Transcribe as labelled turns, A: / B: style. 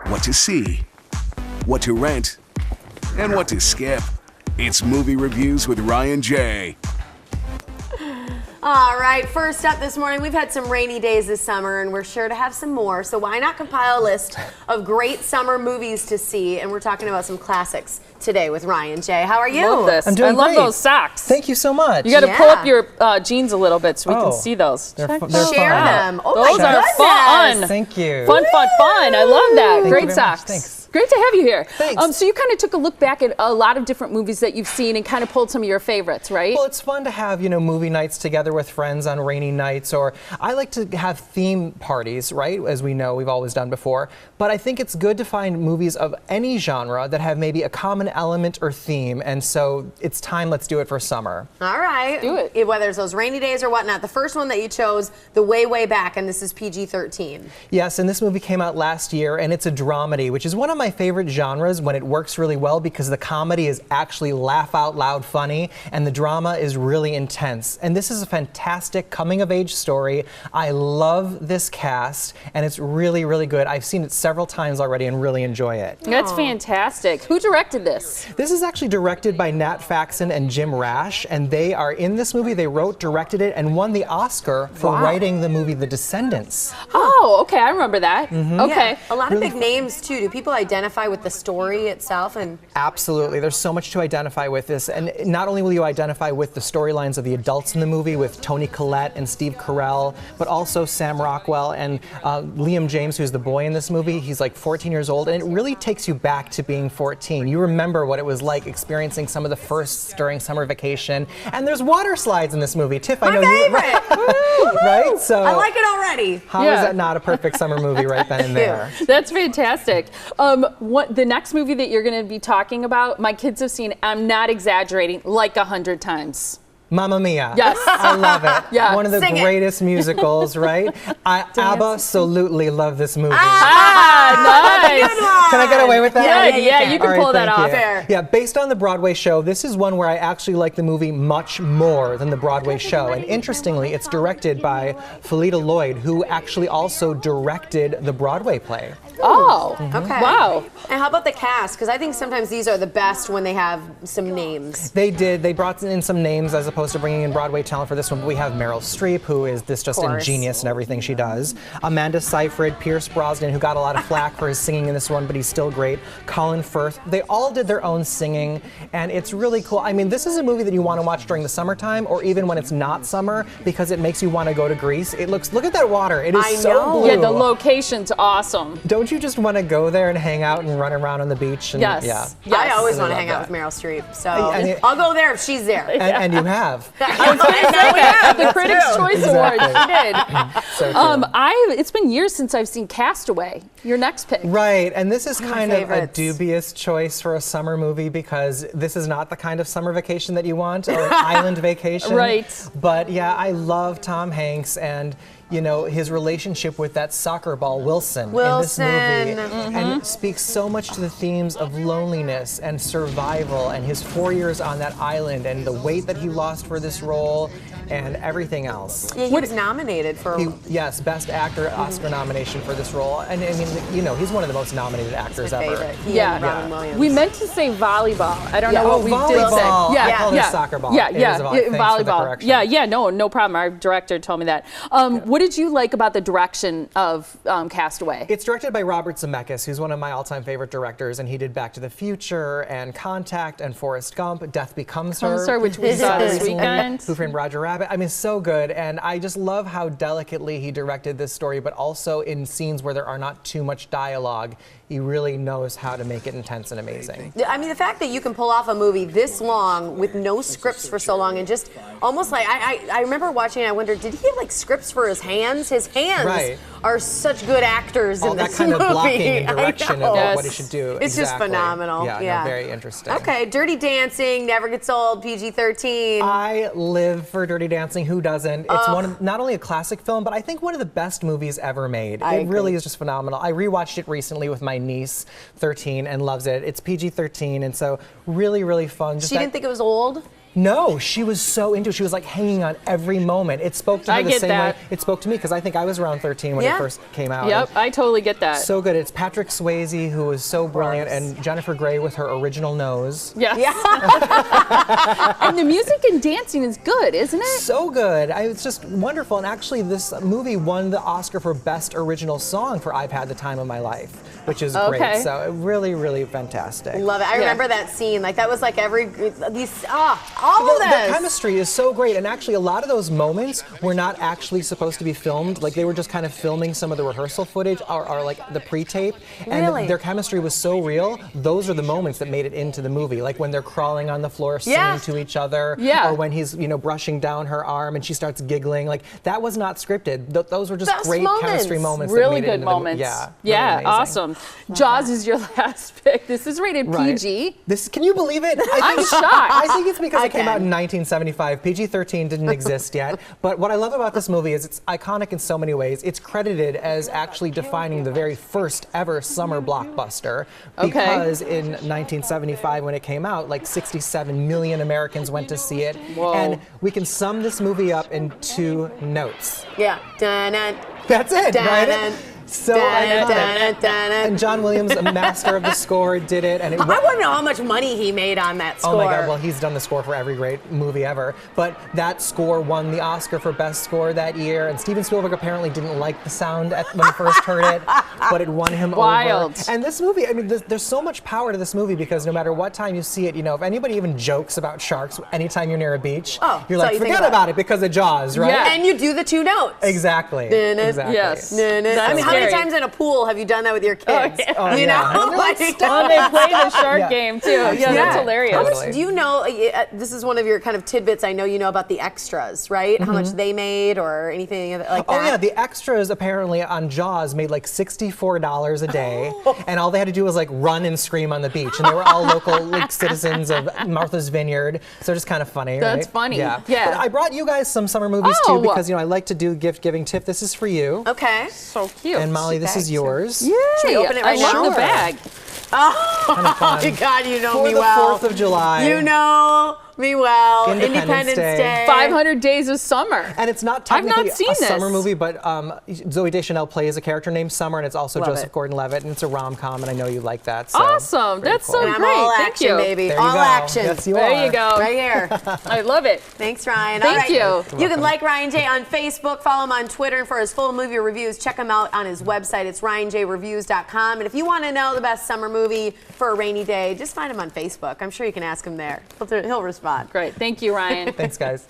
A: what to see, what to rent, and what to skip. It's Movie Reviews with Ryan J.
B: All right, first up this morning, we've had some rainy days this summer, and we're sure to have some more. So why not compile a list of great summer movies to see? And we're talking about some classics today with Ryan J. How are you?
C: Love this.
D: I'm doing
C: I love
D: great.
C: those socks.
D: Thank you so much.
C: You got to pull up your jeans a little bit so we
D: Oh,
C: can see those.
D: they're
C: Check
D: fun.
C: those
B: Share
C: out.
B: them. Oh
C: Those
B: my
C: are
B: goodness.
C: fun.
D: Thank you.
C: Fun. I love that.
D: Thank
C: Great
D: you very much.
C: socks.
D: Thanks.
C: Great to have you here.
D: Thanks.
C: So you kind of took a look back at a lot of different movies that you've seen and kind of pulled some of your favorites, right?
D: Well, it's fun to have, movie nights together with friends on rainy nights, or I like to have theme parties, right? As we know, we've always done before. But I think it's good to find movies of any genre that have maybe a common element or theme. And so it's time, let's do it for summer.
B: All right.
C: Do it.
B: Whether it's those rainy days or whatnot. The first one that you chose, the way back, and this is PG-13.
D: Yes, and this movie came out last year, and it's a dramedy, which is one of my favorite genres when it works really well because the comedy is actually laugh out loud funny, and the drama is really intense. And this is a fantastic coming-of-age story. I love this cast, and it's really, really good. I've seen it several times already and really enjoy it.
C: That's fantastic. Who directed this?
D: This is actually directed by Nat Faxon and Jim Rash, and they are in this movie. They wrote, directed it, and won the Oscar for writing the movie The Descendants.
C: Oh, okay. I remember that. Okay.
B: Yeah, a lot of big names, too. Do people identify with the story itself? And
D: Absolutely. There's so much to identify with this. And not only will you identify with the storylines of the adults in the movie with Toni Collette and Steve Carell, but also Sam Rockwell and Liam James, who's the boy in this movie. He's like 14 years old, and it really takes you back to being 14. You remember what it was like experiencing some of the firsts during summer vacation. And there's water slides in this movie. Tiff, I know you right? So
B: I like it already.
D: how is that not a perfect summer movie right then and there?
C: That's fantastic. The next movie that you're going to be talking about, my kids have seen, I'm not exaggerating, like 100 times.
D: Mamma Mia.
C: Yes.
D: I love it.
C: Yeah.
D: One of the
B: Sing it.
D: greatest musicals, right? I absolutely love this movie.
C: Nice.
D: Can I get away with that?
C: Yeah, you can
D: All right,
C: pull that
D: thank
C: off.
D: you.
B: Fair.
D: Yeah, based on the Broadway show, this is one where I actually like the movie much more than the Broadway show. And interestingly, it's directed by Felita Lloyd, who actually also directed the Broadway play.
C: Oh,
B: Okay.
C: wow.
B: And how about the cast? Because I think sometimes these are the best when they have some names.
D: They did. They brought in some names as opposed to bringing in Broadway talent for this one. But we have Meryl Streep, who is this just ingenious in everything she does. Amanda Seyfried, Pierce Brosnan, who got a lot of flack for his singing in this one, but he's still great. Colin Firth. They all did their own singing, and it's really cool. I mean, this is a movie that you want to watch during the summertime, or even when it's not summer, because it makes you want to go to Greece. It looks. Look at that water. It is
B: I
D: so
B: know.
D: blue.
C: Yeah, the location's awesome.
D: Don't you just want to go there and hang out and run around on the beach? And,
C: Yes.
D: Yeah.
B: I always
D: I
B: want to
D: love
B: hang out
D: that.
B: with Meryl Streep, so
D: And it-
B: I'll go there if she's there.
D: And you have.
C: At the Critics' Choice Awards, you did.
D: So true.
C: It's been years since I've seen Castaway, your next pick.
D: Right, and this is
B: One of my
D: kind of a
B: favorites.
D: dubious choice for a summer movie because this is not the kind of summer vacation that you want, or an island vacation.
C: Right.
D: But yeah, I love Tom Hanks and his relationship with that soccer ball Wilson in this movie, and it speaks so much to the themes of loneliness and survival and his 4 years on that island and the weight that he lost for this role and everything else.
B: Yeah, he was nominated for.
D: Yes, Best Actor Oscar nomination for this role. And I mean, he's one of the most nominated actors
B: my
D: ever.
B: favorite. He
C: Yeah.
B: and Robin Williams.
C: We meant to say volleyball. I don't know
D: Oh,
C: what we did say.
D: volleyball.
C: Yeah,
D: I called it
C: yeah.
D: soccer ball.
C: Yeah,
D: It
C: yeah,
D: is thanks for the
C: volleyball.
D: correction.
C: Yeah, no problem. Our director told me that. What did you like about the direction of Castaway?
D: It's directed by Robert Zemeckis, who's one of my all-time favorite directors, and he did Back to the Future and Contact and Forrest Gump, Death Becomes Her,
C: which we saw this weekend.
D: Who Framed Roger Rabbit. I mean, so good, and I just love how delicately he directed this story, but also in scenes where there are not too much dialogue, he really knows how to make it intense and amazing.
B: I mean, the fact that you can pull off a movie this long with no scripts for so long and just almost like, I remember watching it, I wondered, did he have like scripts for his hands? His hands are such good actors
D: All
B: in
D: that
B: this
D: kind
B: movie.
D: of blocking and direction of
B: I know.
D: what he should do.
B: It's just
D: Exactly.
B: phenomenal.
D: Yeah, no, very interesting.
B: Okay, Dirty Dancing, never gets old, PG-13.
D: I live for Dirty Dancing. Who doesn't? It's one of, not only a classic film, but I think one of the best movies ever made.
B: I
D: It really
B: agree.
D: is just phenomenal. I rewatched it recently with my niece, 13, and loves it. It's PG-13, and so really, really fun. Just
B: She didn't think it was old?
D: No, she was so into it. She was like hanging on every moment. It spoke to her the same way it spoke to me, because I think I was around 13 when it first came out.
C: Yep, I totally get that.
D: So good. It's Patrick Swayze, who was so brilliant, and Jennifer Grey with her original nose.
C: Yes. And the music and dancing is good, isn't it?
D: So good. It's just wonderful. And actually, this movie won the Oscar for Best Original Song for I've Had the Time of My Life, which is great. So really, really fantastic.
B: Love it. I remember that scene. Like, that was like all of this.
D: The chemistry is so great. And actually, a lot of those moments were not actually supposed to be filmed. Like, they were just kind of filming some of the rehearsal footage or like the pre-tape. And their chemistry was so real. Those are the moments that made it into the movie. Like when they're crawling on the floor singing to each other. Or when he's, brushing down her arm and she starts giggling. Like, that was not scripted. Those were just great chemistry moments.
C: Really good moments. Yeah, really awesome. Jaws is your last pick. This is rated PG.
D: Can you believe it?
C: I'm shocked.
D: I think it's because it came out in 1975. PG-13 didn't exist yet. But what I love about this movie is it's iconic in so many ways. It's credited as actually defining the very first ever summer blockbuster. Because in 1975, when it came out, like 67 million Americans went to see it. And we can sum this movie up in 2 notes.
B: Yeah. Dun-dun.
D: That's it, right?
B: Dun-dun.
D: So and John Williams, a master of the score, did it. And
B: I want to know how much money he made on that score.
D: Oh my God! Well, he's done the score for every great movie ever. But that score won the Oscar for Best Score that year. And Steven Spielberg apparently didn't like the sound when he first heard it, but it won him over. And this movie, I mean, there's so much power to this movie because no matter what time you see it, if anybody even jokes about sharks anytime you're near a beach, you're like, forget about it because of Jaws, right?
B: Yeah. And you do the 2 notes.
D: Exactly. Exactly.
C: Yes.
B: I mean, how many times in a pool have you done that with your kids? You know?
C: Like, they play the shark game too. Yeah, that's hilarious.
B: How much do you know, this is one of your kind of tidbits I know you know about the extras, right? How much they made or anything like that?
D: Oh yeah, the extras apparently on Jaws made like $64 a day. And all they had to do was like run and scream on the beach. And they were all local citizens of Martha's Vineyard. So just kind of funny, right?
C: That's funny.
D: Yeah. But I brought you guys some summer movies too because I like to do gift giving tip. This is for you.
B: Okay.
C: So cute.
D: And Molly, this is yours.
C: Yay!
B: Should we open it right now?
C: I love the bag.
B: Oh my God, you know me well.
D: For the 4th of July.
B: You know me well. Independence Day.
C: 500 Days of Summer.
D: And it's not technically a
C: this.
D: summer movie, but Zooey Deschanel plays a character named Summer, and it's also Joseph Gordon-Levitt, and it's a rom-com, and I know you like that. So
C: awesome. That's so great.
B: All
C: Thank
B: action,
C: you.
B: baby.
D: There you
B: all
D: go.
B: action.
D: Yes, you
C: there you go.
B: Right here.
C: I love it.
B: Thanks, Ryan.
C: Thank you.
B: You can like Ryan J on Facebook, follow him on Twitter, and for his full movie reviews, check him out on his website. It's ryanjreviews.com. And if you want to know the best summer movie for a rainy day, just find him on Facebook. I'm sure you can ask him there. He'll respond.
C: Great. Thank you, Ryan.
D: Thanks, guys.